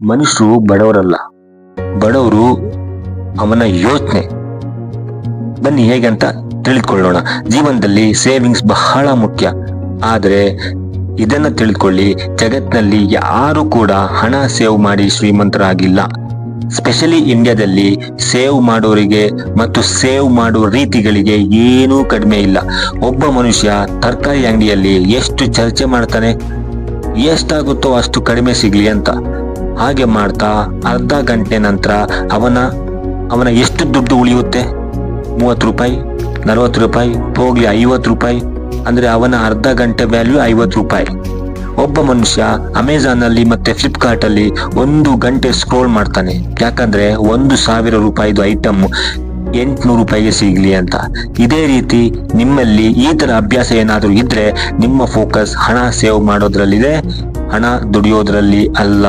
ಮನುಷ್ಯರು ಬಡವರಲ್ಲ, ಬಡವರು ಅವನ ಯೋಚನೆ. ಬನ್ನಿ ಹೇಗಂತ ತಿಳಿದುಕೊಳ್ಳೋಣ. ಜೀವನದಲ್ಲಿ ಸೇವಿಂಗ್ಸ್ ಬಹಳ ಮುಖ್ಯ. ಆದರೆ ಇದನ್ನ ತಿಳಿದುಕೊಳ್ಳಿ, ಜಗತ್ತಿನಲ್ಲಿ ಯಾರು ಕೂಡ ಹಣ ಸೇವ್ ಮಾಡಿ ಶ್ರೀಮಂತರಾಗಿಲ್ಲ. ಸ್ಪೆಷಲಿ ಇಂಡಿಯಾದಲ್ಲಿ ಸೇವ್ ಮಾಡೋರಿಗೆ ಮತ್ತು ಸೇವ್ ಮಾಡುವ ರೀತಿಗಳಿಗೆ ಏನೂ ಕಡಿಮೆ ಇಲ್ಲ. ಒಬ್ಬ ಮನುಷ್ಯ ತರಕಾರಿ ಅಂಗಡಿಯಲ್ಲಿ ಎಷ್ಟು ಚರ್ಚೆ ಮಾಡ್ತಾನೆ, ಎಷ್ಟಾಗುತ್ತೋ ಅಷ್ಟು ಕಡಿಮೆ ಸಿಗ್ಲಿ ಅಂತ. ಹಾಗೆ ಮಾಡ್ತಾ ಅರ್ಧ ಗಂಟೆ ನಂತರ ಅವನ ಎಷ್ಟು ದುಡ್ಡು ಉಳಿಯುತ್ತೆ? 30 ರೂಪಾಯಿ, 40 ರೂಪಾಯಿ, ಹೋಗ್ಲಿ 50 ರೂಪಾಯಿ. ಅಂದ್ರೆ ಅವನ ಅರ್ಧ ಗಂಟೆ ವ್ಯಾಲ್ಯೂ 50 ರೂಪಾಯಿ. ಒಬ್ಬ ಮನುಷ್ಯ ಅಮೆಜಾನ್ ಅಲ್ಲಿ ಮತ್ತೆ ಫ್ಲಿಪ್ಕಾರ್ಟ್ ಅಲ್ಲಿ 1 ಗಂಟೆ ಸ್ಕ್ರೋಲ್ ಮಾಡ್ತಾನೆ, ಯಾಕಂದ್ರೆ 1,000 ರೂಪಾಯಿದು ಐಟಮ್ 800 ರೂಪಾಯಿಗೆ ಸಿಗ್ಲಿ ಅಂತ. ಇದೇ ರೀತಿ ನಿಮ್ಮಲ್ಲಿ ಈ ತರ ಅಭ್ಯಾಸ ಏನಾದ್ರೂ ಇದ್ರೆ ನಿಮ್ಮ ಫೋಕಸ್ ಹಣ ಸೇವ್ ಮಾಡೋದ್ರಲ್ಲಿದೆ, ಹಣ ದುಡಿಯೋದ್ರಲ್ಲಿ ಅಲ್ಲ.